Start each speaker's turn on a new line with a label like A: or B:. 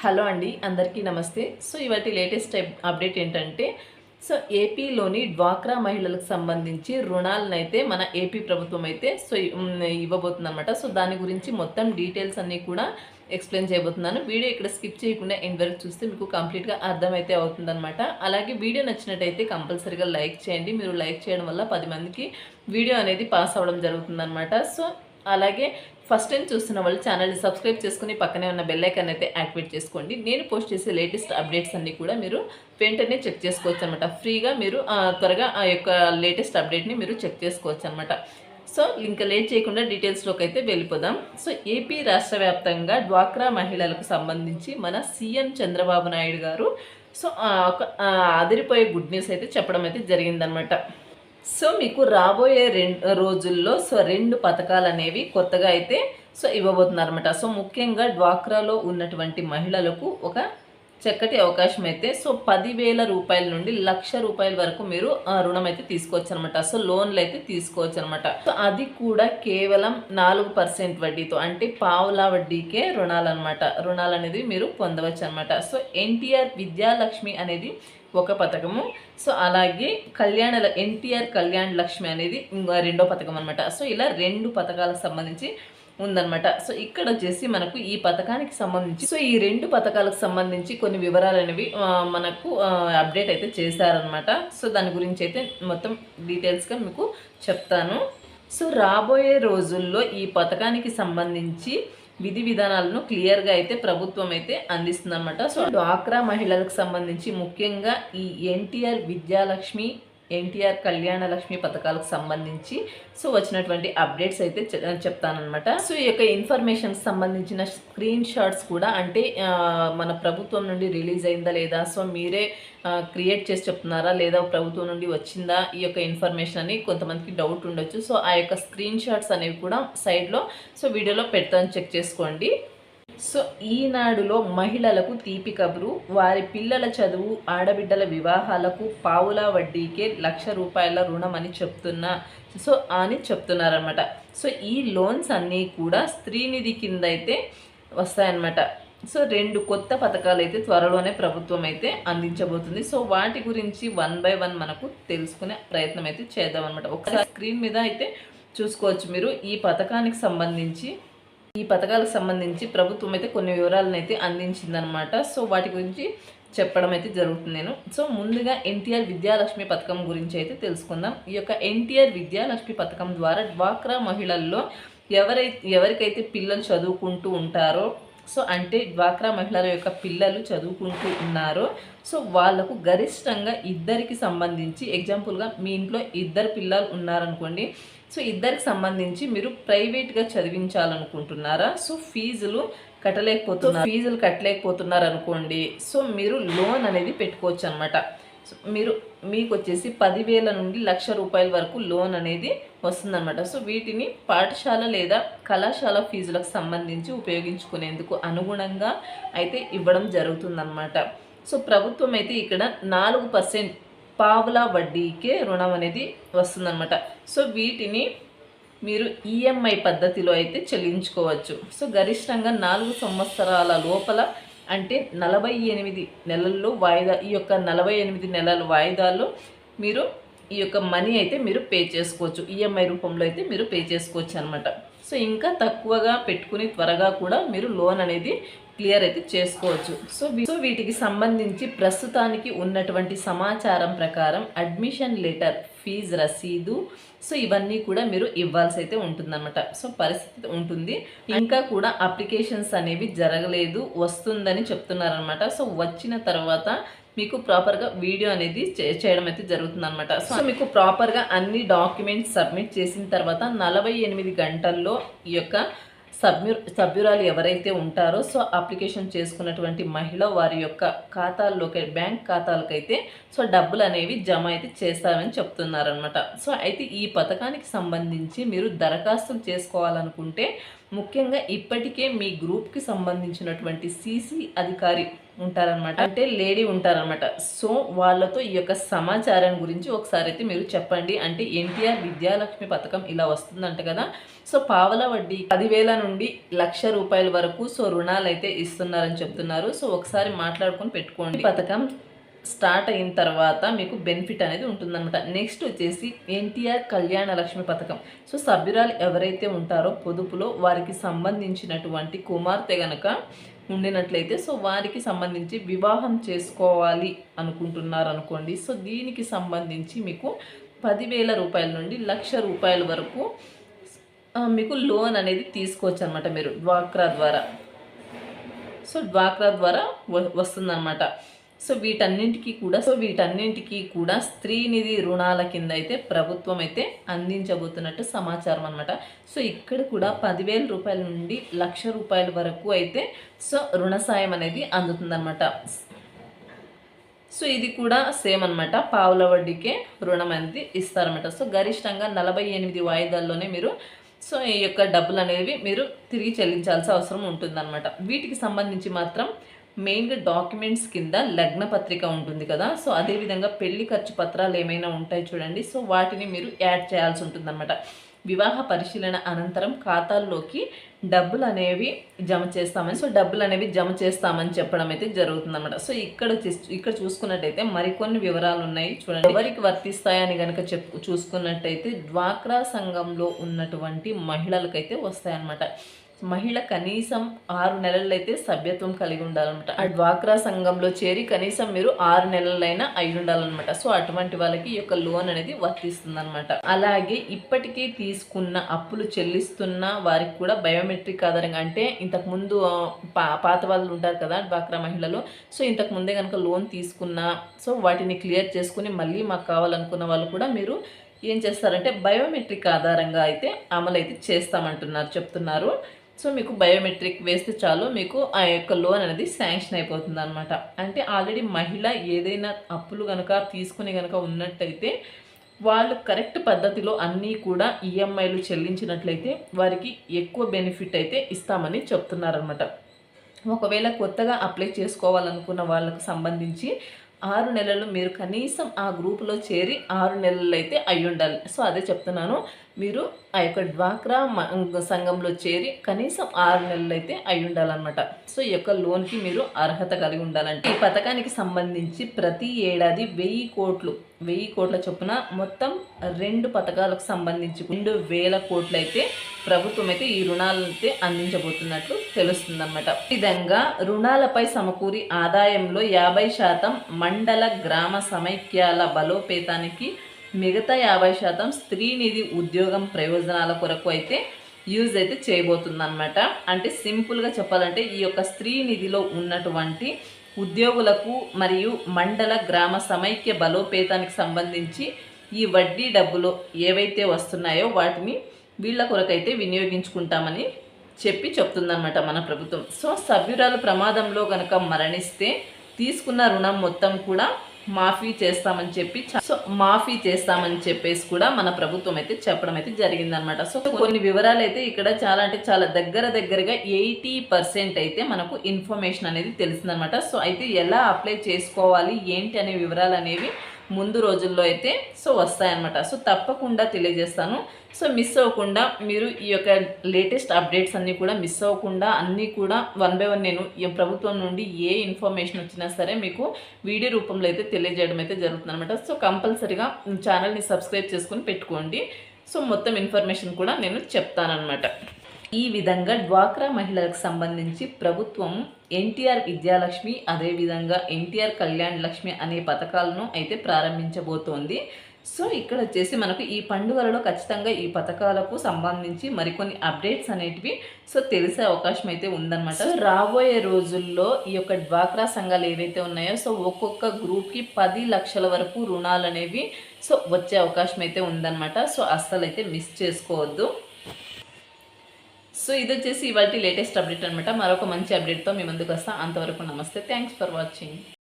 A: Hello అండి, అందరికీ నమస్తే. సో ఇవాటి లేటెస్ట్ అప్డేట్ ఏంటంటే, సో ఏపీలోని డ్వాక్రా మహిళలకు సంబంధించి రుణాలనైతే మన ఏపీ ప్రభుత్వం అయితే ఇవ్వబోతుందన్నమాట. సో దాని గురించి మొత్తం డీటెయిల్స్ అన్నీ కూడా ఎక్స్ప్లెయిన్ చేయబోతున్నాను. వీడియో ఇక్కడ స్కిప్ చేయకుండా ఎండ్ వరకు చూస్తే మీకు కంప్లీట్గా అర్థమైతే అవుతుందన్నమాట. అలాగే వీడియో నచ్చినట్టయితే కంపల్సరీగా లైక్ చేయండి. మీరు లైక్ చేయడం వల్ల 10 మందికి వీడియో అనేది పాస్ అవ్వడం జరుగుతుందన్నమాట. సో అలాగే ఫస్ట్ టైం చూస్తున్న వాళ్ళు ఛానల్ని సబ్స్క్రైబ్ చేసుకుని పక్కనే ఉన్న బెల్ ఐకాన్ అయితే యాక్టివేట్ చేసుకోండి. నేను పోస్ట్ చేసే లేటెస్ట్ అప్డేట్స్ అన్నీ కూడా మీరు వెంటనే చెక్ చేసుకోవచ్చు అనమాట. ఫ్రీగా మీరు త్వరగా ఆ యొక్క లేటెస్ట్ అప్డేట్ని మీరు చెక్ చేసుకోవచ్చు అనమాట. సో ఇంకా లేట్ చేయకుండా డీటెయిల్స్లోకి అయితే వెళ్ళిపోదాం. సో ఏపీ రాష్ట్ర వ్యాప్తంగా డ్వాక్రా మహిళలకు సంబంధించి మన సీఎం చంద్రబాబు నాయుడు గారు సో అదిరిపోయే గుడ్ న్యూస్ అయితే చెప్పడం అయితే జరిగిందనమాట. సో మీకు రాబోయే రోజుల్లో సో 2 పథకాలు అనేవి కొత్తగా అయితే సో ఇవ్వబోతున్నారన్నమాట. సో ముఖ్యంగా డ్వాక్రాలో ఉన్నటువంటి మహిళలకు ఒక చక్కటి అవకాశం అయితే సో 10,000 రూపాయల నుండి 1,00,000 రూపాయల వరకు మీరు రుణం అయితే తీసుకోవచ్చు అనమాట. సో లోన్లు అయితే తీసుకోవచ్చు అనమాట. సో అది కూడా కేవలం 4% వడ్డీతో, అంటే పావులా వడ్డీకే రుణాలు అనమాట. రుణాలు అనేది మీరు పొందవచ్చు అనమాట. సో ఎన్టీఆర్ విద్యాలక్ష్మి అనేది ఒక పథకము. సో అలాగే ఎన్టీఆర్ కళ్యాణ లక్ష్మి అనేది రెండో పథకం అనమాట. సో ఇలా 2 పథకాలకు సంబంధించి ఉందన్నమాట. సో ఇక్కడ వచ్చేసి మనకు ఈ పథకానికి సంబంధించి సో ఈ 2 పథకాలకు సంబంధించి కొన్ని వివరాలు అనేవి మనకు అప్డేట్ అయితే చేశారనమాట. సో దాని గురించి అయితే మొత్తం డీటెయిల్స్గా మీకు చెప్తాను. సో రాబోయే రోజుల్లో ఈ పథకానికి సంబంధించి విధి విధానాలను క్లియర్గా అయితే ప్రభుత్వం అయితే అందిస్తుందన్నమాట. సో డ్వాక్రా మహిళలకు సంబంధించి ముఖ్యంగా ఈ ఎన్టీఆర్ విద్యాలక్ష్మి, ఎన్టీఆర్ కళ్యాణ లక్ష్మి పథకాలకు సంబంధించి సో వచ్చినటువంటి అప్డేట్స్ అయితే చెప్తానమాట. సో ఈ యొక్క ఇన్ఫర్మేషన్ సంబంధించిన స్క్రీన్ షాట్స్ కూడా, అంటే మన ప్రభుత్వం నుండి రిలీజ్ అయిందా లేదా, సో మీరే క్రియేట్ చేసి చెప్తున్నారా లేదా ప్రభుత్వం నుండి వచ్చిందా ఈ యొక్క ఇన్ఫర్మేషన్ అని కొంతమందికి డౌట్ ఉండొచ్చు. సో ఆ యొక్క స్క్రీన్ షాట్స్ అనేవి కూడా సైడ్లో సో వీడియోలో పెడతాను, చెక్ చేసుకోండి. సో ఈనాడులో మహిళలకు తీపి కబురు, వారి పిల్లల చదువు, ఆడబిడ్డల వివాహాలకు పావులా వడ్డీకే 1,00,000 రూపాయల రుణం అని చెప్తున్నారనమాట. సో ఈ లోన్స్ అన్నీ కూడా స్త్రీనిధి కింద అయితే వస్తాయన్నమాట. సో 2 కొత్త పథకాలు అయితే త్వరలోనే ప్రభుత్వం అయితే అందించబోతుంది. సో వాటి గురించి 1 by 1 మనకు తెలుసుకునే ప్రయత్నం అయితే చేద్దాం అనమాట. ఒకసారి స్క్రీన్ మీద అయితే చూసుకోవచ్చు మీరు. ఈ పథకాలకు సంబంధించి ప్రభుత్వం అయితే కొన్ని వివరాలను అయితే అందించిందనమాట. సో వాటి గురించి చెప్పడం అయితే జరుగుతుంది నేను. సో ముందుగా ఎన్టీఆర్ విద్యాలక్ష్మి పథకం గురించి అయితే తెలుసుకుందాం. ఈ యొక్క ఎన్టీఆర్ విద్యాలక్ష్మి పథకం ద్వారా డ్వాక్రా మహిళల్లో ఎవరికైతే పిల్లలు చదువుకుంటూ ఉంటారో, సో అంటే డ్వాక్రా మహిళల యొక్క పిల్లలు చదువుకుంటూ ఉన్నారో సో వాళ్లకు గరిష్టంగా ఇద్దరికి సంబంధించి, ఎగ్జాంపుల్గా మీ ఇంట్లో 2 పిల్లలు ఉన్నారనుకోండి, సో ఇద్దరికి సంబంధించి మీరు ప్రైవేట్గా చదివించాలనుకుంటున్నారా, సో ఫీజులు కట్టలేకపోతున్నారు అనుకోండి, సో మీరు లోన్ అనేది పెట్టుకోవచ్చు అనమాట. సో మీకు వచ్చేసి 10,000 నుండి 1,00,000 రూపాయల వరకు లోన్ అనేది వస్తుందన్నమాట. సో వీటిని పాఠశాల లేదా కళాశాల ఫీజులకు సంబంధించి ఉపయోగించుకునేందుకు అనుగుణంగా అయితే ఇవ్వడం జరుగుతుందన్నమాట. సో ప్రభుత్వం అయితే ఇక్కడ 4% పావులా వడ్డీకే రుణం అనేది వస్తుందన్నమాట. సో వీటిని మీరు ఈఎంఐ పద్ధతిలో అయితే చెల్లించుకోవచ్చు. సో గరిష్టంగా 4 సంవత్సరాల లోపల, అంటే 48 నెలల్లో వాయిదా, ఈ యొక్క 48 నెలల వాయిదాల్లో మీరు ఈ యొక్క మనీ అయితే మీరు పే చేసుకోవచ్చు. ఈఎంఐ రూపంలో అయితే మీరు పే చేసుకోవచ్చు అనమాట. సో ఇంకా తక్కువగా పెట్టుకుని త్వరగా కూడా మీరు లోన్ అనేది క్లియర్ అయితే చేసుకోవచ్చు. సో వీటికి సంబంధించి ప్రస్తుతానికి ఉన్నటువంటి సమాచారం ప్రకారం అడ్మిషన్ లెటర్, ఫీజు రసీదు, సో ఇవన్నీ కూడా మీరు ఇవ్వాల్సి అయితే ఉంటుందన్నమాట. సో పరిస్థితి ఉంటుంది. ఇంకా కూడా అప్లికేషన్స్ అనేవి జరగలేదు, వస్తుందని చెప్తున్నారనమాట. సో వచ్చిన తర్వాత మీకు ప్రాపర్గా వీడియో అనేది చేయడం అయితే జరుగుతుందన్నమాట. సో మీకు ప్రాపర్గా అన్ని డాక్యుమెంట్స్ సబ్మిట్ చేసిన తర్వాత 48 గంటల్లో ఈ యొక్క సభ్యురాలు ఎవరైతే ఉంటారో సో అప్లికేషన్ చేసుకున్నటువంటి మహిళ వారి యొక్క ఖాతాల్లోకి, బ్యాంక్ ఖాతాలకైతే సో డబ్బులు అనేవి జమ అయితే చేస్తామని చెప్తున్నారనమాట. సో అయితే ఈ పథకానికి సంబంధించి మీరు దరఖాస్తులు చేసుకోవాలనుకుంటే ముఖ్యంగా ఇప్పటికే మీ గ్రూప్కి సంబంధించినటువంటి సీసీ అధికారి ఉంటారనమాట, అంటే లేడీ ఉంటారనమాట. సో వాళ్ళతో ఈ యొక్క సమాచారం గురించి ఒకసారి అయితే మీరు చెప్పండి. అంటే ఎన్టీఆర్ విద్యాలక్ష్మి పథకం ఇలా వస్తుందంట కదా, సో పావల వడ్డీ 10,000 నుండి 1,00,000 రూపాయల వరకు సో రుణాలు అయితే ఇస్తున్నారని చెప్తున్నారు. సో ఒకసారి మాట్లాడుకొని పెట్టుకోండి. పథకం స్టార్ట్ అయిన తర్వాత మీకు బెనిఫిట్ అనేది ఉంటుందన్నమాట. నెక్స్ట్ వచ్చేసి ఎన్టీఆర్ కళ్యాణ లక్ష్మి పథకం. సో సభ్యురాలు ఎవరైతే ఉంటారో పొదుపులో వారికి సంబంధించినటువంటి కుమార్తె గనక ఉండినట్లయితే సో వారికి సంబంధించి వివాహం చేసుకోవాలి అనుకుంటున్నారు అనుకోండి, సో దీనికి సంబంధించి మీకు 10,000 రూపాయల నుండి 1,00,000 రూపాయల వరకు మీకు లోన్ అనేది తీసుకోవచ్చు అనమాట మీరు డ్వాక్రా ద్వారా. సో డ్వాక్రా ద్వారా వస్తుందన్నమాట. సో వీటన్నింటికి కూడా స్త్రీనిధి రుణాల కింద అయితే ప్రభుత్వం అయితే అందించబోతున్నట్టు సమాచారం అనమాట. సో ఇక్కడ కూడా 10,000 రూపాయల నుండి 1,00,000 రూపాయల వరకు అయితే సో రుణ సాయం అనేది అందుతుందన్నమాట. సో ఇది కూడా సేమ్ అనమాట, పావుల వడ్డీకే రుణం అనేది ఇస్తారన్నమాట. సో గరిష్టంగా 48 వాయిదాల్లోనే మీరు సో ఈ యొక్క డబ్బులు అనేవి మీరు తిరిగి చెల్లించాల్సిన అవసరం ఉంటుందన్నమాట. వీటికి సంబంధించి మాత్రం మెయిన్గా డాక్యుమెంట్స్ కింద లగ్న పత్రిక ఉంటుంది కదా, సో అదేవిధంగా పెళ్లి ఖర్చు పత్రాలు ఏమైనా ఉంటాయి చూడండి, సో వాటిని మీరు యాడ్ చేయాల్సి ఉంటుందన్నమాట. వివాహ పరిశీలన అనంతరం ఖాతాల్లోకి డబ్బులు అనేవి జమ చేస్తామని చెప్పడం అయితే జరుగుతుందన్నమాట. సో ఇక్కడ చూసుకున్నట్టయితే మరికొన్ని వివరాలు ఉన్నాయి చూడండి. ఎవరికి వర్తిస్తాయని కనుక చూసుకున్నట్టయితే డ్వాక్రా సంఘంలో ఉన్నటువంటి మహిళలకైతే వస్తాయన్నమాట. మహిళ కనీసం 6 నెలలైతే సభ్యత్వం కలిగి ఉండాలన్నమాట. ఆ డ్వాక్రా సంఘంలో చేరి కనీసం మీరు 6 నెలలైనా అయి ఉండాలన్నమాట. సో అటువంటి వాళ్ళకి ఈ యొక్క లోన్ అనేది వర్తిస్తుంది అనమాట. అలాగే ఇప్పటికీ తీసుకున్న అప్పులు చెల్లిస్తున్న వారికి కూడా బయోమెట్రిక్ ఆధారంగా, అంటే ఇంతకుముందు పాత వాళ్ళు ఉంటారు కదా డ్వాక్రా మహిళలు, సో ఇంతకు ముందే కనుక లోన్ తీసుకున్నా సో వాటిని క్లియర్ చేసుకుని మళ్ళీ మాకు కావాలనుకున్న వాళ్ళు కూడా మీరు ఏం చేస్తారంటే బయోమెట్రిక్ ఆధారంగా అయితే అమలు అయితే చెప్తున్నారు. సో మీకు బయోమెట్రిక్ వేస్తే చాలు, మీకు ఆ యొక్క లోన్ అనేది శాంక్షన్ అయిపోతుంది అనమాట. అంటే ఆల్రెడీ మహిళ ఏదైనా అప్పులు కనుక తీసుకుని కనుక ఉన్నట్టయితే వాళ్ళు కరెక్ట్ పద్ధతిలో అన్నీ కూడా ఈఎంఐలు చెల్లించినట్లయితే వారికి ఎక్కువ బెనిఫిట్ అయితే ఇస్తామని చెప్తున్నారనమాట. ఒకవేళ కొత్తగా అప్లై చేసుకోవాలనుకున్న వాళ్ళకు సంబంధించి 6 నెలలు మీరు కనీసం ఆ గ్రూపులో చేరి 6 నెలలు అయితే అయి ఉండాలి. సో అదే చెప్తున్నాను, మీరు ఆ యొక్క డ్వాక్రా సంఘంలో చేరి కనీసం 6 నెలలు అయితే అయి ఉండాలన్నమాట. సో ఈ యొక్క లోన్కి మీరు అర్హత కలిగి ఉండాలంటే ఈ పథకానికి సంబంధించి ప్రతి ఏడాది 1,000 కోట్ల చొప్పున మొత్తం 2 పథకాలకు సంబంధించి 2,000 కోట్లు అయితే ప్రభుత్వం అయితే ఈ రుణాలను అయితే అందించబోతున్నట్లు తెలుస్తుందన్నమాట. ఈ విధంగా రుణాలపై సమకూరి ఆదాయంలో 50% మండల గ్రామ సమైక్యాల బలోపేతానికి, మిగతా 50% స్త్రీనిధి ఉద్యోగం ప్రయోజనాల కొరకు అయితే యూజ్ అయితే చేయబోతుందన్నమాట. అంటే సింపుల్గా చెప్పాలంటే ఈ యొక్క స్త్రీనిధిలో ఉన్నటువంటి ఉద్యోగులకు మరియు మండల గ్రామ సమైక్య బలోపేతానికి సంబంధించి ఈ వడ్డీ డబ్బులు ఏవైతే వస్తున్నాయో వాటిని వీళ్ళ కొరకైతే వినియోగించుకుంటామని చెప్తుందన్నమాట మన ప్రభుత్వం. సో సభ్యురాలు ప్రమాదంలో కనుక మరణిస్తే తీసుకున్న రుణం మొత్తం కూడా మాఫీ చేస్తామని చెప్పేసి కూడా మన ప్రభుత్వం అయితే చెప్పడం అయితే జరిగిందనమాట. సో కొన్ని వివరాలు అయితే ఇక్కడ చాలా దగ్గరగా 80% అయితే మనకు ఇన్ఫర్మేషన్ అనేది తెలిసిందనమాట. సో అయితే ఎలా అప్లై చేసుకోవాలి ఏంటి అనే వివరాలు అనేవి ముందు రోజుల్లో అయితే సో వస్తాయన్నమాట. సో తప్పకుండా తెలియజేస్తాను. సో మిస్ అవ్వకుండా మీరు ఈ యొక్క లేటెస్ట్ అప్డేట్స్ అన్నీ కూడా మిస్ అవ్వకుండా అన్నీ కూడా 1 by 1 నేను ఈ ప్రభుత్వం నుండి ఏ ఇన్ఫర్మేషన్ వచ్చినా సరే మీకు వీడియో రూపంలో అయితే తెలియజేయడం అయితే జరుగుతుందన్నమాట. సో కంపల్సరీగా ఛానల్ని సబ్స్క్రైబ్ చేసుకొని పెట్టుకోండి. సో మొత్తం ఇన్ఫర్మేషన్ కూడా నేను చెప్తానన్నమాట. ఈ విధంగా డ్వాక్రా మహిళలకు సంబంధించి ప్రభుత్వం ఎన్టీఆర్ విద్యాలక్ష్మి, అదేవిధంగా ఎన్టీఆర్ కళ్యాణ్ లక్ష్మి అనే పథకాలను అయితే ప్రారంభించబోతోంది. సో ఇక్కడ వచ్చేసి మనకు ఈ పండుగలలో ఖచ్చితంగా ఈ పథకాలకు సంబంధించి మరికొన్ని అప్డేట్స్ అనేటివి సో తెలిసే అవకాశం అయితే ఉందన్నమాట. రాబోయే రోజుల్లో ఈ యొక్క డ్వాక్రా సంఘాలు ఏవైతే ఉన్నాయో సో ఒక్కొక్క గ్రూప్కి 10 లక్షల వరకు రుణాలు అనేవి సో వచ్చే అవకాశం అయితే ఉందన్నమాట. సో అస్సలు అయితే మిస్ చేసుకోవద్దు. సో ఇది వచ్చేసి ఇవాళ లేటెస్ట్ అప్డేట్ అనమాట. మరొక మంచి అప్డేట్తో మీ ముందుకు వస్తాను. అంతవరకు నమస్తే, థ్యాంక్స్ ఫర్ వాచింగ్.